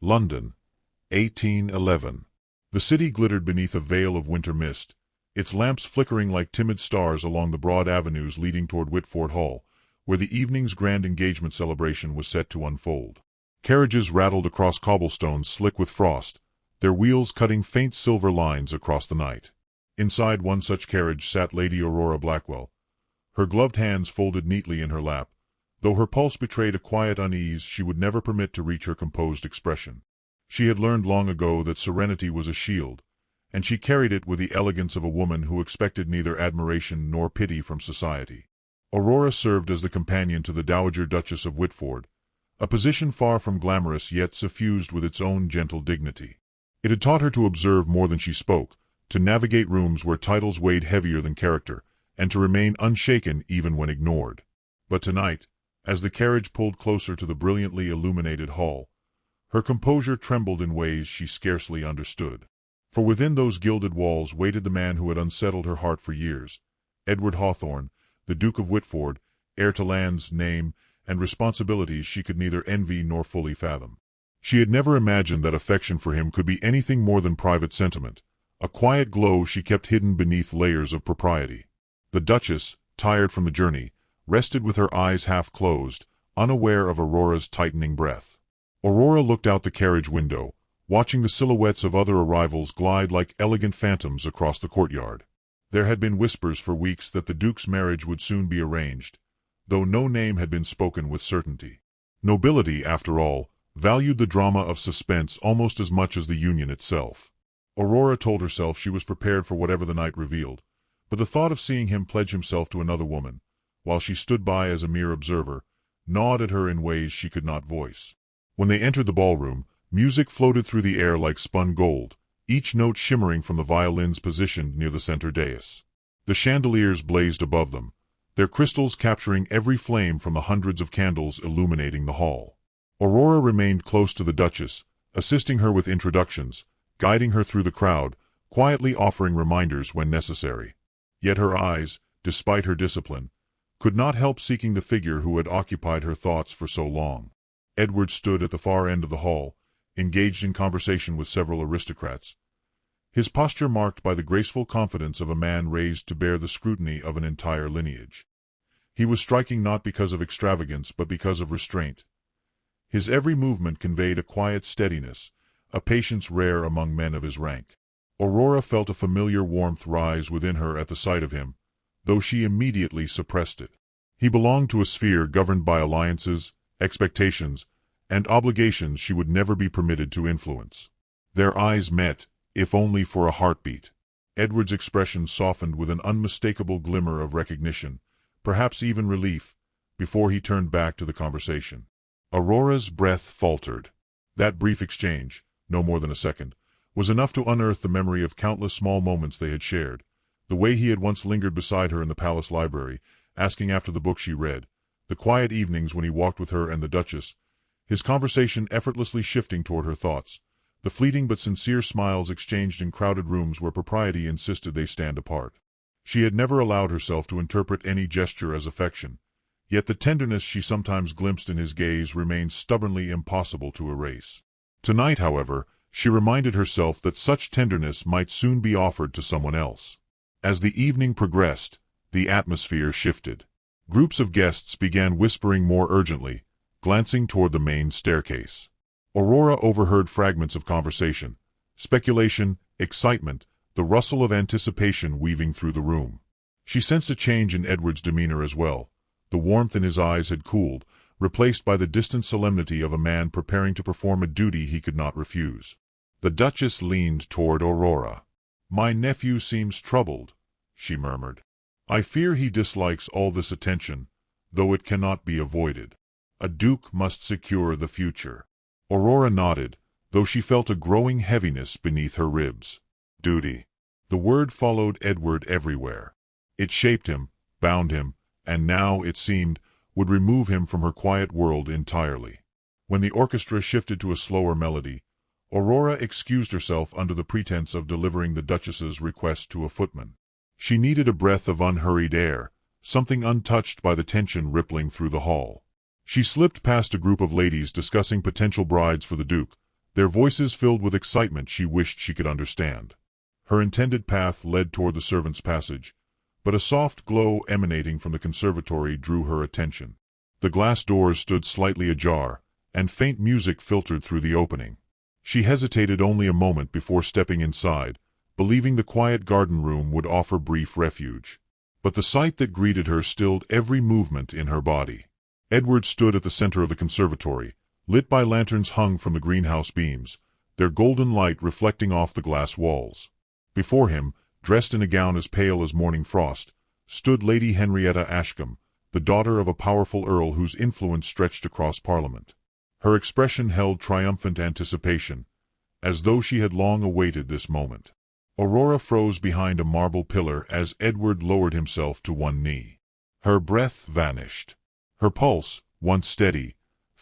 London, 1811. The city glittered beneath a veil of winter mist, its lamps flickering like timid stars along the broad avenues leading toward Whitford Hall, where the evening's grand engagement celebration was set to unfold. Carriages rattled across cobblestones slick with frost, their wheels cutting faint silver lines across the night. Inside one such carriage sat Lady Aurora Blackwell, her gloved hands folded neatly in her lap, though her pulse betrayed a quiet unease she would never permit to reach her composed expression. She had learned long ago that serenity was a shield, and she carried it with the elegance of a woman who expected neither admiration nor pity from society. Aurora served as the companion to the Dowager Duchess of Whitford, a position far from glamorous yet suffused with its own gentle dignity. It had taught her to observe more than she spoke, to navigate rooms where titles weighed heavier than character, and to remain unshaken even when ignored. But tonight, as the carriage pulled closer to the brilliantly illuminated hall, her composure trembled in ways she scarcely understood. For within those gilded walls waited the man who had unsettled her heart for years, Edward Hawthorne, the Duke of Whitford, heir to lands, name, and responsibilities she could neither envy nor fully fathom. She had never imagined that affection for him could be anything more than private sentiment, a quiet glow she kept hidden beneath layers of propriety. The Duchess, tired from the journey, rested with her eyes half closed, unaware of Aurora's tightening breath. Aurora looked out the carriage window, watching the silhouettes of other arrivals glide like elegant phantoms across the courtyard. There had been whispers for weeks that the Duke's marriage would soon be arranged, though no name had been spoken with certainty. Nobility, after all, valued the drama of suspense almost as much as the union itself. Aurora told herself she was prepared for whatever the night revealed, but the thought of seeing him pledge himself to another woman, while she stood by as a mere observer, gnawed at her in ways she could not voice. When they entered the ballroom, music floated through the air like spun gold, each note shimmering from the violins positioned near the center dais. The chandeliers blazed above them, their crystals capturing every flame from the hundreds of candles illuminating the hall. Aurora remained close to the Duchess, assisting her with introductions, guiding her through the crowd, quietly offering reminders when necessary. Yet her eyes, despite her discipline, could not help seeking the figure who had occupied her thoughts for so long. Edward stood at the far end of the hall, engaged in conversation with several aristocrats, his posture marked by the graceful confidence of a man raised to bear the scrutiny of an entire lineage. He was striking not because of extravagance but because of restraint. His every movement conveyed a quiet steadiness, a patience rare among men of his rank. Aurora felt a familiar warmth rise within her at the sight of him, though she immediately suppressed it. He belonged to a sphere governed by alliances, expectations, and obligations she would never be permitted to influence. Their eyes met, if only for a heartbeat. Edward's expression softened with an unmistakable glimmer of recognition, perhaps even relief, before he turned back to the conversation. Aurora's breath faltered. That brief exchange, no more than a second, was enough to unearth the memory of countless small moments they had shared, the way he had once lingered beside her in the palace library, asking after the book she read, the quiet evenings when he walked with her and the Duchess, his conversation effortlessly shifting toward her thoughts, the fleeting but sincere smiles exchanged in crowded rooms where propriety insisted they stand apart. She had never allowed herself to interpret any gesture as affection, yet the tenderness she sometimes glimpsed in his gaze remained stubbornly impossible to erase. Tonight, however, she reminded herself that such tenderness might soon be offered to someone else. As the evening progressed, the atmosphere shifted. Groups of guests began whispering more urgently, glancing toward the main staircase. Aurora overheard fragments of conversation, speculation, excitement, the rustle of anticipation weaving through the room. She sensed a change in Edward's demeanor as well. The warmth in his eyes had cooled, replaced by the distant solemnity of a man preparing to perform a duty he could not refuse. The Duchess leaned toward Aurora. "My nephew seems troubled," she murmured. "I fear he dislikes all this attention, though it cannot be avoided. A duke must secure the future." Aurora nodded, though she felt a growing heaviness beneath her ribs. Duty. The word followed Edward everywhere. It shaped him, bound him, and now, it seemed, would remove him from her quiet world entirely. When the orchestra shifted to a slower melody, Aurora excused herself under the pretense of delivering the Duchess's request to a footman. She needed a breath of unhurried air, something untouched by the tension rippling through the hall. She slipped past a group of ladies discussing potential brides for the Duke, their voices filled with excitement she wished she could understand. Her intended path led toward the servants' passage, but a soft glow emanating from the conservatory drew her attention. The glass doors stood slightly ajar, and faint music filtered through the opening. She hesitated only a moment before stepping inside, believing the quiet garden room would offer brief refuge. But the sight that greeted her stilled every movement in her body. Edward stood at the center of the conservatory, lit by lanterns hung from the greenhouse beams, their golden light reflecting off the glass walls. Before him, dressed in a gown as pale as morning frost, stood Lady Henrietta Ashcombe, the daughter of a powerful earl whose influence stretched across Parliament. Her expression held triumphant anticipation, as though she had long awaited this moment. Aurora froze behind a marble pillar as Edward lowered himself to one knee. Her breath vanished. Her pulse, once steady,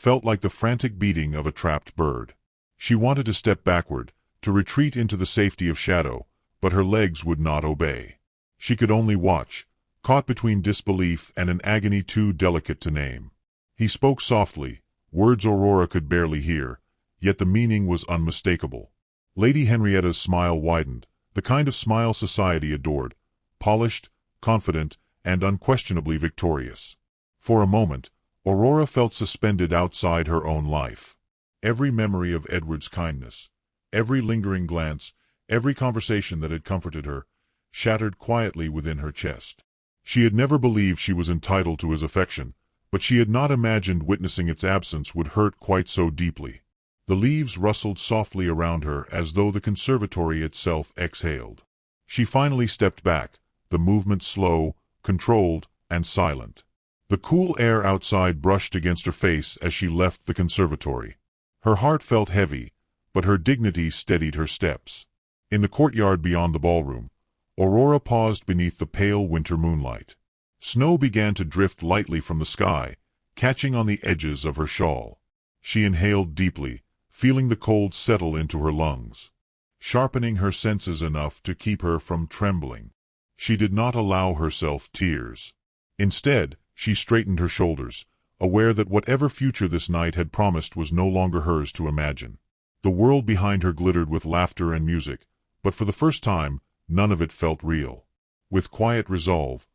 felt like the frantic beating of a trapped bird. She wanted to step backward, to retreat into the safety of shadow, but her legs would not obey. She could only watch, caught between disbelief and an agony too delicate to name. He spoke softly, words Aurora could barely hear, yet the meaning was unmistakable. Lady Henrietta's smile widened, the kind of smile society adored, polished, confident, and unquestionably victorious. For a moment, Aurora felt suspended outside her own life. Every memory of Edward's kindness, every lingering glance, every conversation that had comforted her, shattered quietly within her chest. She had never believed she was entitled to his affection, but she had not imagined witnessing its absence would hurt quite so deeply. The leaves rustled softly around her as though the conservatory itself exhaled. She finally stepped back, the movement slow, controlled, and silent. The cool air outside brushed against her face as she left the conservatory. Her heart felt heavy, but her dignity steadied her steps. In the courtyard beyond the ballroom, Aurora paused beneath the pale winter moonlight. Snow began to drift lightly from the sky, catching on the edges of her shawl. She inhaled deeply, feeling the cold settle into her lungs, sharpening her senses enough to keep her from trembling. She did not allow herself tears. Instead, she straightened her shoulders, aware that whatever future this night had promised was no longer hers to imagine. The world behind her glittered with laughter and music, but for the first time, none of it felt real. With quiet resolve,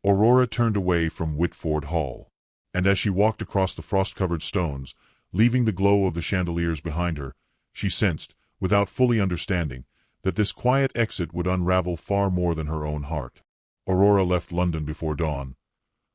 Aurora turned away from Whitford Hall, and as she walked across the frost-covered stones, leaving the glow of the chandeliers behind her, she sensed, without fully understanding, that this quiet exit would unravel far more than her own heart. Aurora left London before dawn,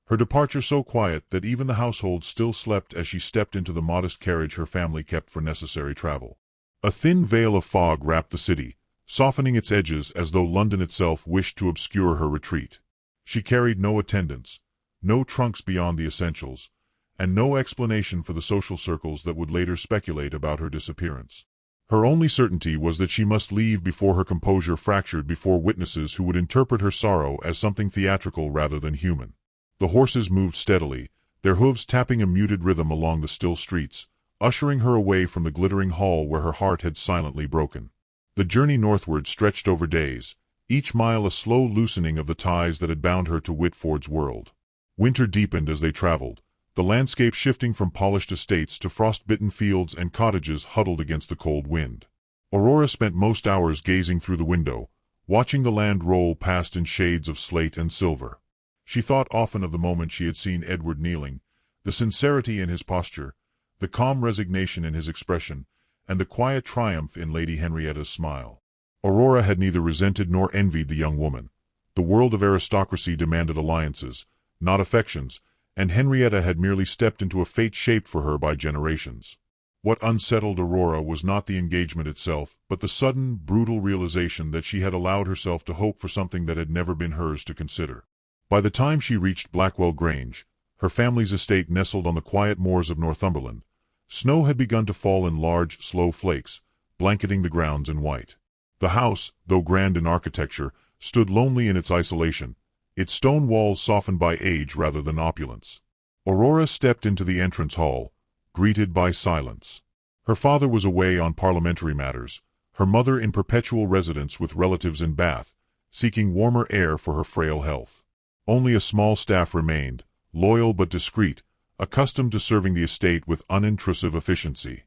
her departure so quiet that even the household still slept as she stepped into the modest carriage her family kept for necessary travel. A thin veil of fog wrapped the city, softening its edges as though London itself wished to obscure her retreat. She carried no attendants, no trunks beyond the essentials, and no explanation for the social circles that would later speculate about her disappearance. Her only certainty was that she must leave before her composure fractured before witnesses who would interpret her sorrow as something theatrical rather than human. The horses moved steadily, their hooves tapping a muted rhythm along the still streets, ushering her away from the glittering hall where her heart had silently broken. The journey northward stretched over days, each mile a slow loosening of the ties that had bound her to Whitford's world. Winter deepened as they traveled, the landscape shifting from polished estates to frost-bitten fields and cottages huddled against the cold wind. Aurora spent most hours gazing through the window, watching the land roll past in shades of slate and silver. She thought often of the moment she had seen Edward kneeling, the sincerity in his posture, the calm resignation in his expression, and the quiet triumph in Lady Henrietta's smile. Aurora had neither resented nor envied the young woman. The world of aristocracy demanded alliances, not affections, and Henrietta had merely stepped into a fate shaped for her by generations. What unsettled Aurora was not the engagement itself, but the sudden, brutal realization that she had allowed herself to hope for something that had never been hers to consider. By the time she reached Blackwell Grange, her family's estate nestled on the quiet moors of Northumberland, snow had begun to fall in large, slow flakes, blanketing the grounds in white. The house, though grand in architecture, stood lonely in its isolation, its stone walls softened by age rather than opulence. Aurora stepped into the entrance hall, greeted by silence. Her father was away on parliamentary matters, her mother in perpetual residence with relatives in Bath, seeking warmer air for her frail health. Only a small staff remained, loyal but discreet, accustomed to serving the estate with unintrusive efficiency.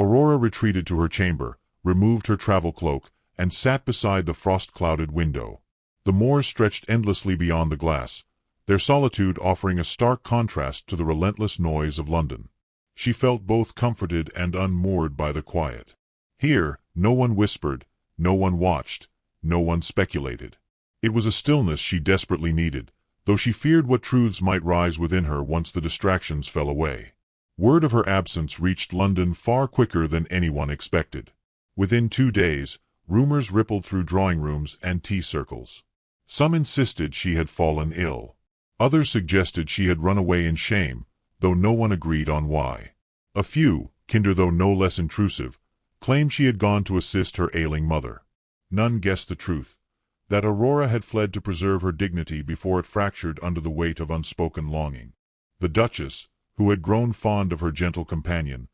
Aurora retreated to her chamber, removed her travel cloak, and sat beside the frost-clouded window. The moors stretched endlessly beyond the glass, their solitude offering a stark contrast to the relentless noise of London. She felt both comforted and unmoored by the quiet. Here, no one whispered, no one watched, no one speculated. It was a stillness she desperately needed, though she feared what truths might rise within her once the distractions fell away. Word of her absence reached London far quicker than anyone expected. Within 2 days, rumors rippled through drawing rooms and tea circles. Some insisted she had fallen ill. Others suggested she had run away in shame, though no one agreed on why. A few, kinder though no less intrusive, claimed she had gone to assist her ailing mother. None guessed the truth, that Aurora had fled to preserve her dignity before it fractured under the weight of unspoken longing. The Duchess, who had grown fond of her gentle companion,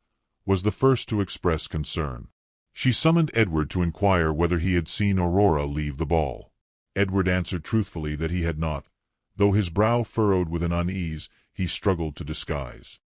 was the first to express concern. She summoned Edward to inquire whether he had seen Aurora leave the ball. Edward answered truthfully that he had not, though his brow furrowed with an unease he struggled to disguise.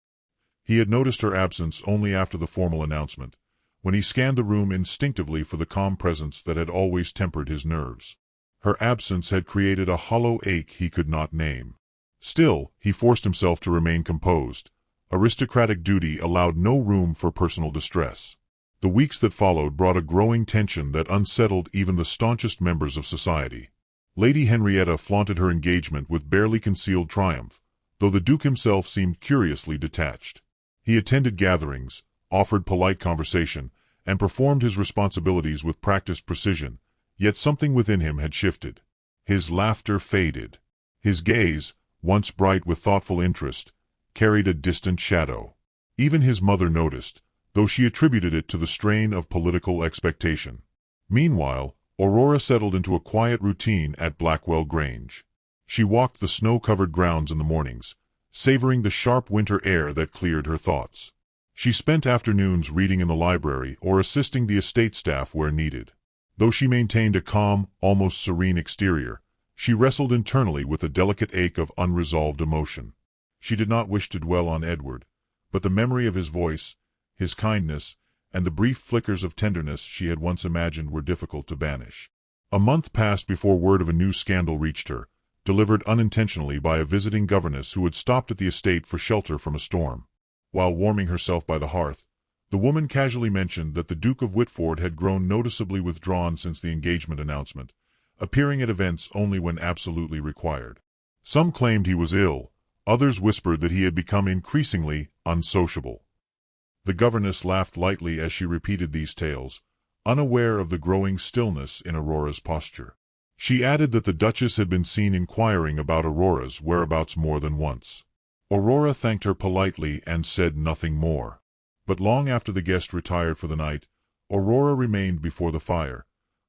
He had noticed her absence only after the formal announcement, when he scanned the room instinctively for the calm presence that had always tempered his nerves. Her absence had created a hollow ache he could not name. Still, he forced himself to remain composed. Aristocratic duty allowed no room for personal distress. The weeks that followed brought a growing tension that unsettled even the staunchest members of society. Lady Henrietta flaunted her engagement with barely concealed triumph, though the Duke himself seemed curiously detached. He attended gatherings, offered polite conversation, and performed his responsibilities with practiced precision, yet something within him had shifted. His laughter faded. His gaze, once bright with thoughtful interest, carried a distant shadow. Even his mother noticed, though she attributed it to the strain of political expectation. Meanwhile, Aurora settled into a quiet routine at Blackwell Grange. She walked the snow-covered grounds in the mornings, savoring the sharp winter air that cleared her thoughts. She spent afternoons reading in the library or assisting the estate staff where needed. Though she maintained a calm, almost serene exterior, she wrestled internally with a delicate ache of unresolved emotion. She did not wish to dwell on Edward, but the memory of his voice, his kindness, and the brief flickers of tenderness she had once imagined were difficult to banish. A month passed before word of a new scandal reached her, delivered unintentionally by a visiting governess who had stopped at the estate for shelter from a storm. While warming herself by the hearth, the woman casually mentioned that the Duke of Whitford had grown noticeably withdrawn since the engagement announcement, appearing at events only when absolutely required. Some claimed he was ill, others whispered that he had become increasingly unsociable. The governess laughed lightly as she repeated these tales, unaware of the growing stillness in Aurora's posture. She added that the Duchess had been seen inquiring about Aurora's whereabouts more than once. Aurora thanked her politely and said nothing more. But long after the guest retired for the night, Aurora remained before the fire,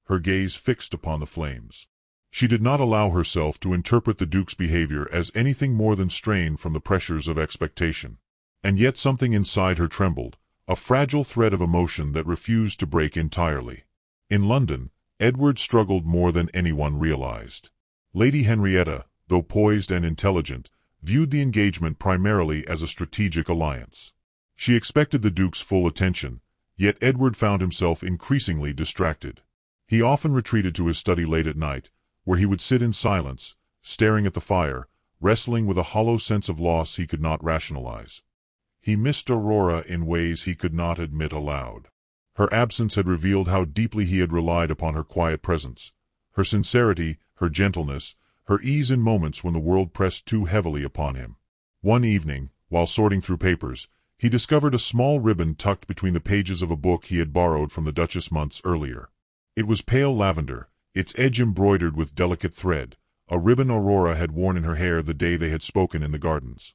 her gaze fixed upon the flames. She did not allow herself to interpret the Duke's behavior as anything more than strain from the pressures of expectation. And yet something inside her trembled, a fragile thread of emotion that refused to break entirely. In London, Edward struggled more than anyone realized. Lady Henrietta, though poised and intelligent, viewed the engagement primarily as a strategic alliance. She expected the Duke's full attention, yet Edward found himself increasingly distracted. He often retreated to his study late at night, where he would sit in silence, staring at the fire, wrestling with a hollow sense of loss he could not rationalize. He missed Aurora in ways he could not admit aloud. Her absence had revealed how deeply he had relied upon her quiet presence, her sincerity, her gentleness, her ease in moments when the world pressed too heavily upon him. One evening, while sorting through papers, he discovered a small ribbon tucked between the pages of a book he had borrowed from the Duchess months earlier. It was pale lavender, its edge embroidered with delicate thread, a ribbon Aurora had worn in her hair the day they had spoken in the gardens.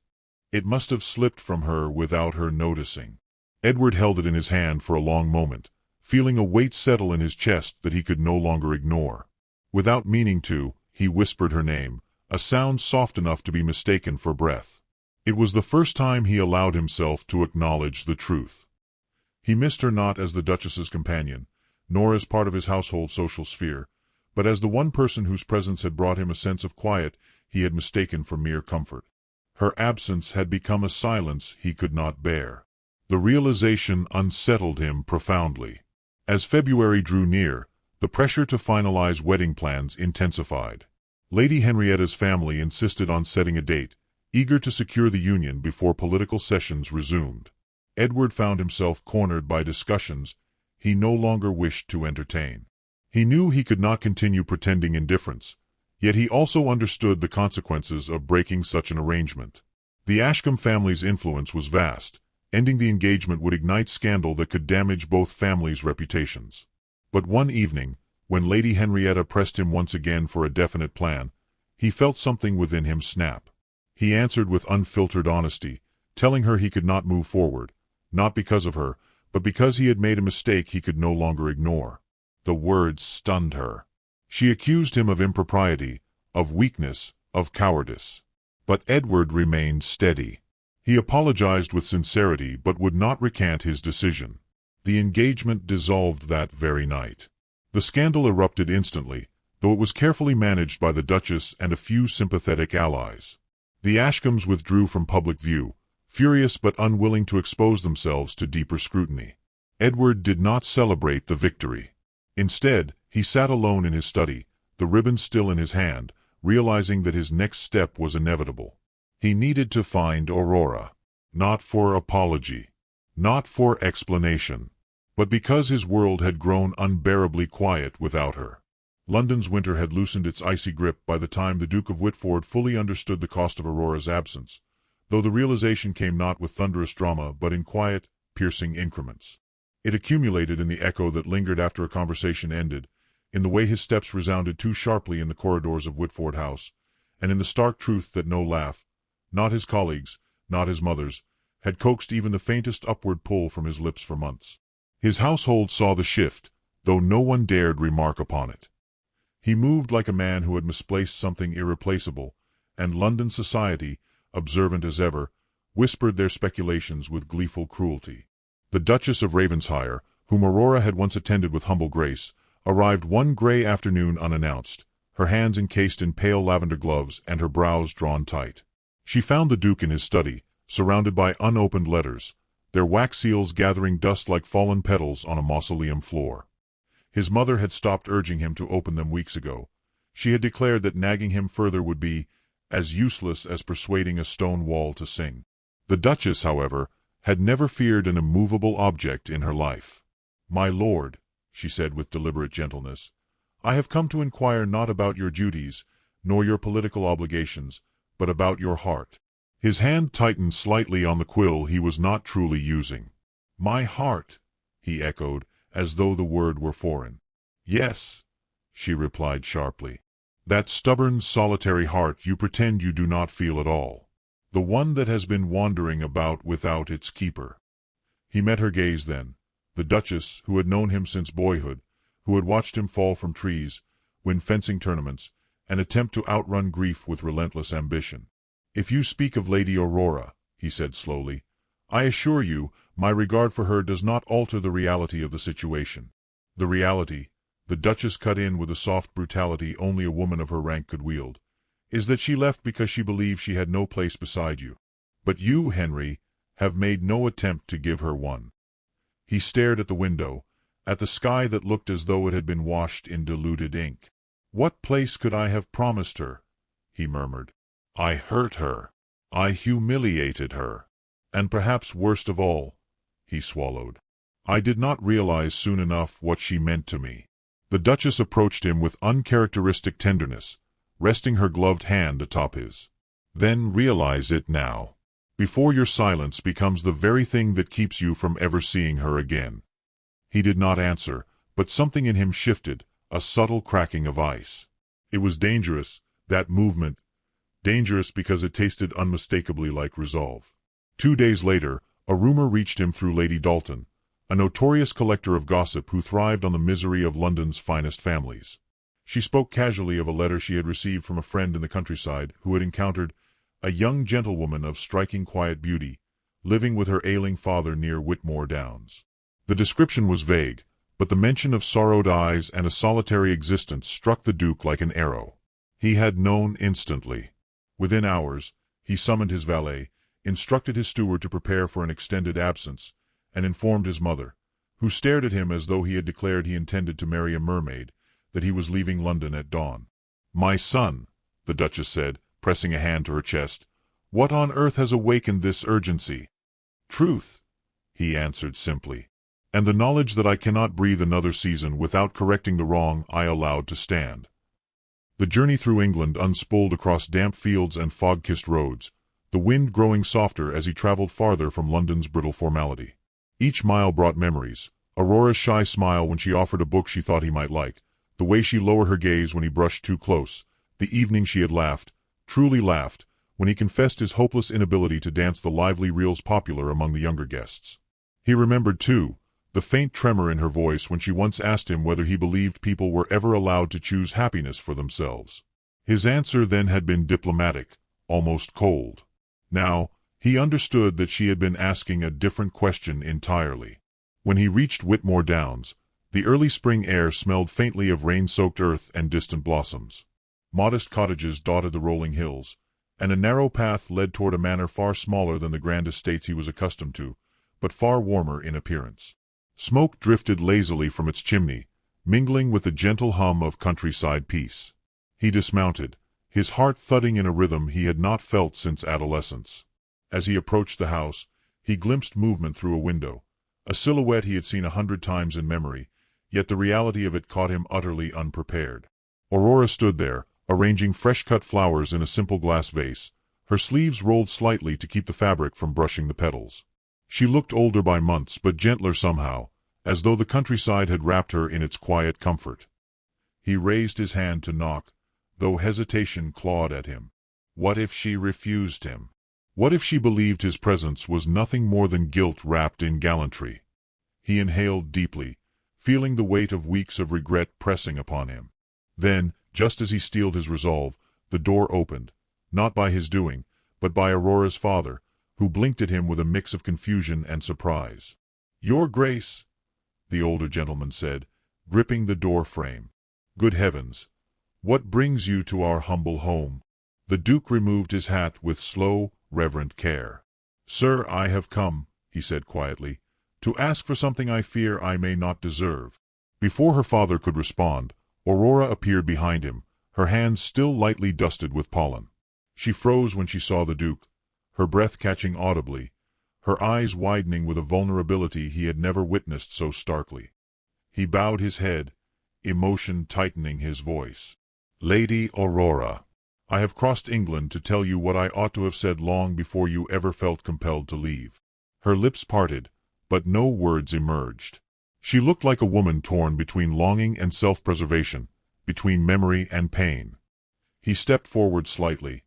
It must have slipped from her without her noticing. Edward held it in his hand for a long moment, feeling a weight settle in his chest that he could no longer ignore. Without meaning to, he whispered her name, a sound soft enough to be mistaken for breath. It was the first time he allowed himself to acknowledge the truth. He missed her not as the Duchess's companion, nor as part of his household social sphere, but as the one person whose presence had brought him a sense of quiet he had mistaken for mere comfort. Her absence had become a silence he could not bear. The realization unsettled him profoundly. As February drew near, the pressure to finalize wedding plans intensified. Lady Henrietta's family insisted on setting a date, eager to secure the union before political sessions resumed. Edward found himself cornered by discussions he no longer wished to entertain. He knew he could not continue pretending indifference, yet he also understood the consequences of breaking such an arrangement. The Ashcombe family's influence was vast. Ending the engagement would ignite scandal that could damage both families' reputations. But one evening, when Lady Henrietta pressed him once again for a definite plan, he felt something within him snap. He answered with unfiltered honesty, telling her he could not move forward, not because of her, but because he had made a mistake he could no longer ignore. The words stunned her. She accused him of impropriety, of weakness, of cowardice. But Edward remained steady. He apologized with sincerity but would not recant his decision. The engagement dissolved that very night. The scandal erupted instantly, though it was carefully managed by the Duchess and a few sympathetic allies. The Ashcombes withdrew from public view, furious but unwilling to expose themselves to deeper scrutiny. Edward did not celebrate the victory. Instead, he sat alone in his study, the ribbon still in his hand, realizing that his next step was inevitable. He needed to find Aurora, not for apology, not for explanation, but because his world had grown unbearably quiet without her. London's winter had loosened its icy grip by the time the Duke of Whitford fully understood the cost of Aurora's absence, though the realization came not with thunderous drama but in quiet, piercing increments. It accumulated in the echo that lingered after a conversation ended, in the way his steps resounded too sharply in the corridors of Whitford House, and in the stark truth that no laugh, not his colleagues', not his mother's, had coaxed even the faintest upward pull from his lips for months. His household saw the shift, though no one dared remark upon it. He moved like a man who had misplaced something irreplaceable, and London society, observant as ever, whispered their speculations with gleeful cruelty. The Duchess of Ravensshire, whom Aurora had once attended with humble grace, arrived one grey afternoon unannounced, her hands encased in pale lavender gloves and her brows drawn tight. She found the Duke in his study, surrounded by unopened letters, their wax seals gathering dust like fallen petals on a mausoleum floor. His mother had stopped urging him to open them weeks ago. She had declared that nagging him further would be as useless as persuading a stone wall to sing. The Duchess, however, had never feared an immovable object in her life. "My lord," she said with deliberate gentleness, "I have come to inquire not about your duties, nor your political obligations, but about your heart." His hand tightened slightly on the quill he was not truly using. "My heart," he echoed, as though the word were foreign. "Yes," she replied sharply. "That stubborn, solitary heart you pretend you do not feel at all. The one that has been wandering about without its keeper." He met her gaze then, the Duchess, who had known him since boyhood, who had watched him fall from trees, win fencing tournaments, and attempt to outrun grief with relentless ambition. "If you speak of Lady Aurora," he said slowly, "I assure you my regard for her does not alter the reality of the situation." "The reality," the Duchess cut in with a soft brutality only a woman of her rank could wield, "is that she left because she believed she had no place beside you. But you, Henry, have made no attempt to give her one." He stared at the window, at the sky that looked as though it had been washed in diluted ink. "What place could I have promised her?" he murmured. "I hurt her. I humiliated her. And perhaps worst of all," he swallowed, "I did not realize soon enough what she meant to me." The Duchess approached him with uncharacteristic tenderness, resting her gloved hand atop his. "Then realize it now, before your silence becomes the very thing that keeps you from ever seeing her again." He did not answer, but something in him shifted, a subtle cracking of ice. It was dangerous, that movement, dangerous because it tasted unmistakably like resolve. 2 days later, a rumor reached him through Lady Dalton, a notorious collector of gossip who thrived on the misery of London's finest families. She spoke casually of a letter she had received from a friend in the countryside who had encountered a young gentlewoman of striking quiet beauty, living with her ailing father near Whitmore Downs. The description was vague, but the mention of sorrowed eyes and a solitary existence struck the Duke like an arrow. He had known instantly. Within hours, he summoned his valet, instructed his steward to prepare for an extended absence, and informed his mother, who stared at him as though he had declared he intended to marry a mermaid, that he was leaving London at dawn. "My son," the Duchess said, pressing a hand to her chest, "what on earth has awakened this urgency?" "Truth," he answered simply, "and the knowledge that I cannot breathe another season without correcting the wrong I allowed to stand." The journey through England unspooled across damp fields and fog-kissed roads, the wind growing softer as he traveled farther from London's brittle formality. Each mile brought memories: Aurora's shy smile when she offered a book she thought he might like, the way she lowered her gaze when he brushed too close, the evening she had laughed, truly laughed, when he confessed his hopeless inability to dance the lively reels popular among the younger guests. He remembered, too, the faint tremor in her voice when she once asked him whether he believed people were ever allowed to choose happiness for themselves. His answer then had been diplomatic, almost cold. Now, he understood that she had been asking a different question entirely. When he reached Whitmore Downs, the early spring air smelled faintly of rain-soaked earth and distant blossoms. Modest cottages dotted the rolling hills, and a narrow path led toward a manor far smaller than the grand estates he was accustomed to, but far warmer in appearance. Smoke drifted lazily from its chimney, mingling with the gentle hum of countryside peace. He dismounted, his heart thudding in a rhythm he had not felt since adolescence. As he approached the house, he glimpsed movement through a window, a silhouette he had seen 100 times in memory, yet the reality of it caught him utterly unprepared. Aurora stood there, arranging fresh-cut flowers in a simple glass vase, her sleeves rolled slightly to keep the fabric from brushing the petals. She looked older by months, but gentler somehow, as though the countryside had wrapped her in its quiet comfort. He raised his hand to knock, though hesitation clawed at him. What if she refused him? What if she believed his presence was nothing more than guilt wrapped in gallantry? He inhaled deeply, feeling the weight of weeks of regret pressing upon him. Then, just as he steeled his resolve, the door opened, not by his doing, but by Aurora's father, who blinked at him with a mix of confusion and surprise. "Your Grace," the older gentleman said, gripping the door frame. "Good heavens! What brings you to our humble home?" The Duke removed his hat with slow, reverent care. "Sir, I have come," he said quietly, "to ask for something I fear I may not deserve." Before her father could respond, Aurora appeared behind him, her hands still lightly dusted with pollen. She froze when she saw the Duke, her breath catching audibly, her eyes widening with a vulnerability he had never witnessed so starkly. He bowed his head, emotion tightening his voice. "Lady Aurora, I have crossed England to tell you what I ought to have said long before you ever felt compelled to leave." Her lips parted, but no words emerged. She looked like a woman torn between longing and self-preservation, between memory and pain. He stepped forward slightly,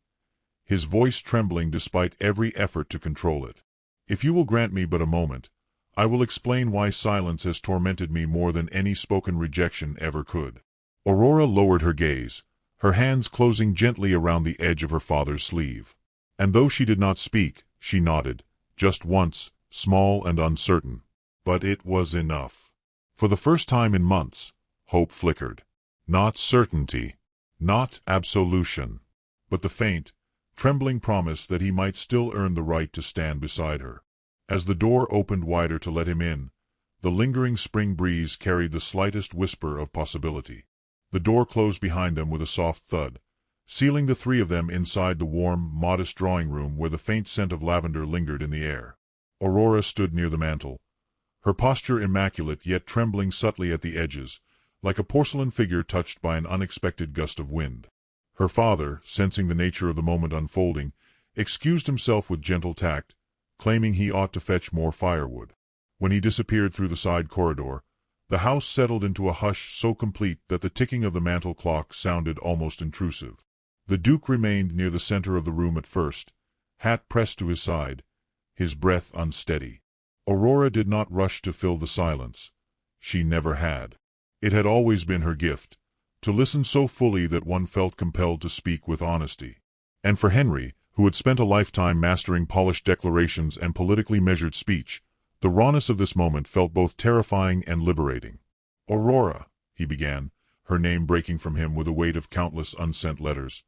his voice trembling despite every effort to control it. "If you will grant me but a moment, I will explain why silence has tormented me more than any spoken rejection ever could." Aurora lowered her gaze, her hands closing gently around the edge of her father's sleeve. And though she did not speak, she nodded, just once, small and uncertain. But it was enough. For the first time in months, hope flickered. Not certainty, not absolution, but the faint, trembling promise that he might still earn the right to stand beside her. As the door opened wider to let him in, the lingering spring breeze carried the slightest whisper of possibility. The door closed behind them with a soft thud, sealing the three of them inside the warm, modest drawing-room where the faint scent of lavender lingered in the air. Aurora stood near the mantel, her posture immaculate yet trembling subtly at the edges, like a porcelain figure touched by an unexpected gust of wind. Her father, sensing the nature of the moment unfolding, excused himself with gentle tact, claiming he ought to fetch more firewood. When he disappeared through the side corridor, the house settled into a hush so complete that the ticking of the mantel clock sounded almost intrusive. The Duke remained near the center of the room at first, hat pressed to his side, his breath unsteady. Aurora did not rush to fill the silence. She never had. It had always been her gift, to listen so fully that one felt compelled to speak with honesty. And for Henry, who had spent a lifetime mastering polished declarations and politically measured speech, the rawness of this moment felt both terrifying and liberating. "Aurora," he began, her name breaking from him with a weight of countless unsent letters,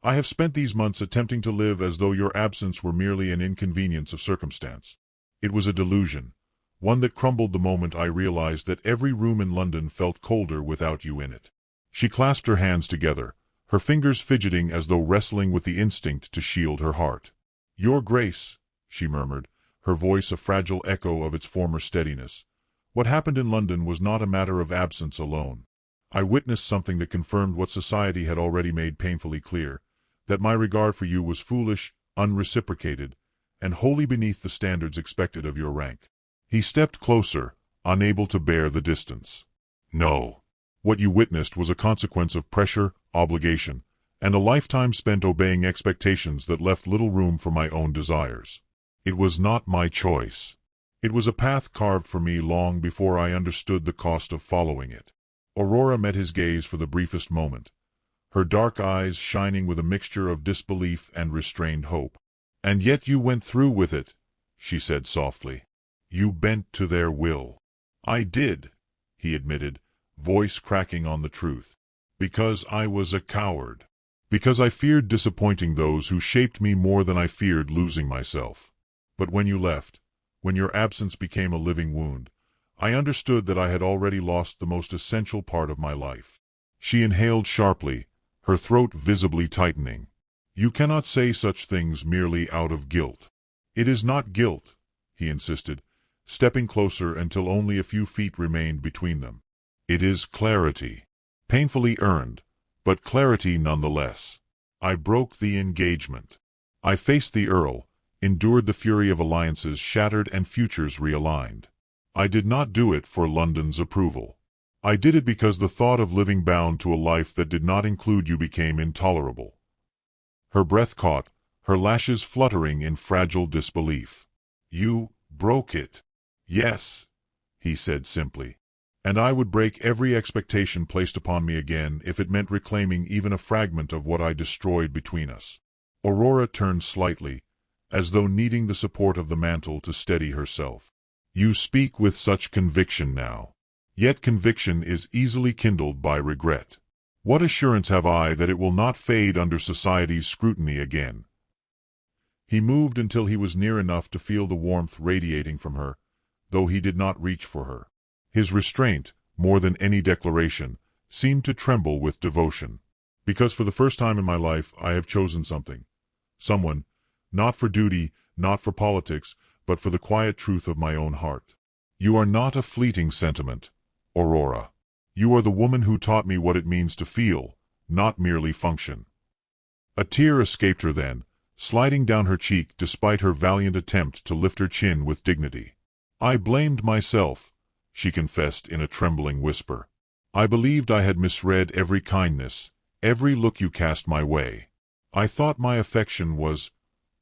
"I have spent these months attempting to live as though your absence were merely an inconvenience of circumstance. It was a delusion, one that crumbled the moment I realized that every room in London felt colder without you in it. She clasped her hands together, her fingers fidgeting as though wrestling with the instinct to shield her heart. "Your Grace," she murmured, her voice a fragile echo of its former steadiness. "What happened in London was not a matter of absence alone. I witnessed something that confirmed what society had already made painfully clear, that my regard for you was foolish, unreciprocated, and wholly beneath the standards expected of your rank." He stepped closer, unable to bear the distance. "No. What you witnessed was a consequence of pressure, obligation, and a lifetime spent obeying expectations that left little room for my own desires. It was not my choice. It was a path carved for me long before I understood the cost of following it." Aurora met his gaze for the briefest moment, her dark eyes shining with a mixture of disbelief and restrained hope. "And yet you went through with it," she said softly. "You bent to their will." "I did," he admitted, voice cracking on the truth. "Because I was a coward. Because I feared disappointing those who shaped me more than I feared losing myself. But when you left, when your absence became a living wound, I understood that I had already lost the most essential part of my life." She inhaled sharply, her throat visibly tightening. "You cannot say such things merely out of guilt." "It is not guilt," he insisted, stepping closer until only a few feet remained between them. "It is clarity. Painfully earned, but clarity nonetheless. I broke the engagement. I faced the Earl, endured the fury of alliances shattered and futures realigned. I did not do it for London's approval. I did it because the thought of living bound to a life that did not include you became intolerable." Her breath caught, her lashes fluttering in fragile disbelief. "You broke it." "Yes," he said simply. "And I would break every expectation placed upon me again if it meant reclaiming even a fragment of what I destroyed between us." Aurora turned slightly, as though needing the support of the mantle to steady herself. "You speak with such conviction now. Yet conviction is easily kindled by regret. What assurance have I that it will not fade under society's scrutiny again?" He moved until he was near enough to feel the warmth radiating from her, though he did not reach for her. His restraint, more than any declaration, seemed to tremble with devotion. "Because for the first time in my life I have chosen something. Someone, not for duty, not for politics, but for the quiet truth of my own heart. You are not a fleeting sentiment, Aurora. You are the woman who taught me what it means to feel, not merely function." A tear escaped her then, sliding down her cheek despite her valiant attempt to lift her chin with dignity. "I blamed myself," she confessed in a trembling whisper. "I believed I had misread every kindness, every look you cast my way. I thought my affection was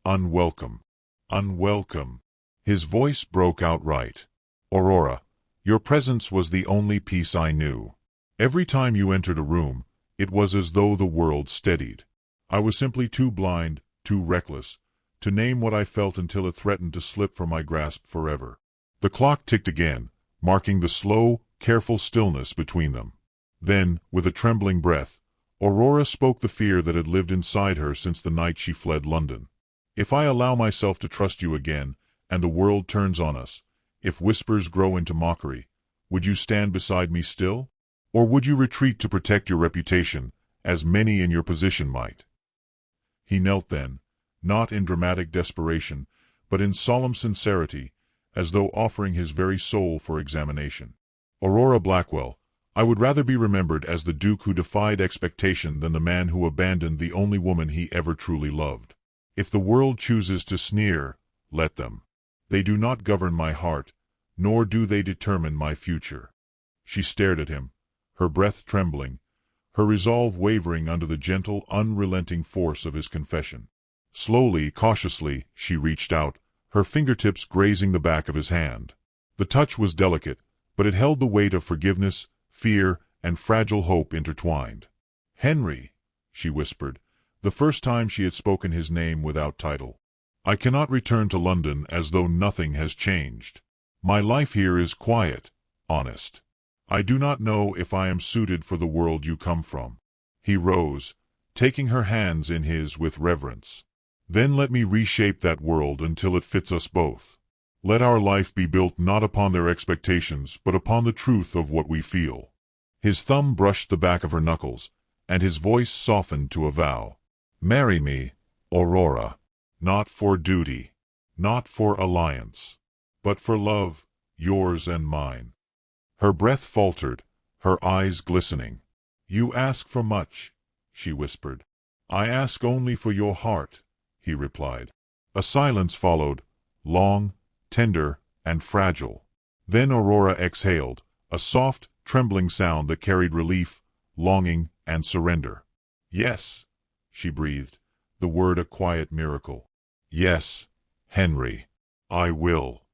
unwelcome. Unwelcome." His voice broke outright. "Aurora, your presence was the only peace I knew. Every time you entered a room, it was as though the world steadied. I was simply too blind, too reckless, to name what I felt until it threatened to slip from my grasp forever." The clock ticked again, marking the slow, careful stillness between them. Then, with a trembling breath, Aurora spoke the fear that had lived inside her since the night she fled London. "If I allow myself to trust you again, and the world turns on us, if whispers grow into mockery, would you stand beside me still? Or would you retreat to protect your reputation, as many in your position might?" He knelt then, not in dramatic desperation, but in solemn sincerity, as though offering his very soul for examination. "Aurora Blackwell, I would rather be remembered as the Duke who defied expectation than the man who abandoned the only woman he ever truly loved. If the world chooses to sneer, let them. They do not govern my heart, nor do they determine my future." She stared at him, her breath trembling, her resolve wavering under the gentle, unrelenting force of his confession. Slowly, cautiously, she reached out, her fingertips grazing the back of his hand. The touch was delicate, but it held the weight of forgiveness, fear, and fragile hope intertwined. "Henry," she whispered, the first time she had spoken his name without title. "I cannot return to London as though nothing has changed. My life here is quiet, honest. I do not know if I am suited for the world you come from." He rose, taking her hands in his with reverence. "Then let me reshape that world until it fits us both. Let our life be built not upon their expectations, but upon the truth of what we feel." His thumb brushed the back of her knuckles, and his voice softened to a vow. "Marry me, Aurora. Not for duty, not for alliance, but for love, yours and mine." Her breath faltered, her eyes glistening. "You ask for much," she whispered. "I ask only for your heart," he replied. A silence followed, long, tender, and fragile. Then Aurora exhaled, a soft, trembling sound that carried relief, longing, and surrender. "Yes," she breathed, the word a quiet miracle. "Yes, Henry, I will."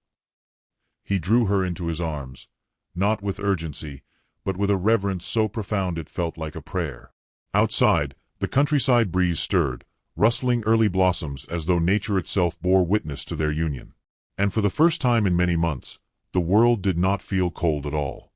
He drew her into his arms, not with urgency, but with a reverence so profound it felt like a prayer. Outside, the countryside breeze stirred, rustling early blossoms as though nature itself bore witness to their union. And for the first time in many months, the world did not feel cold at all.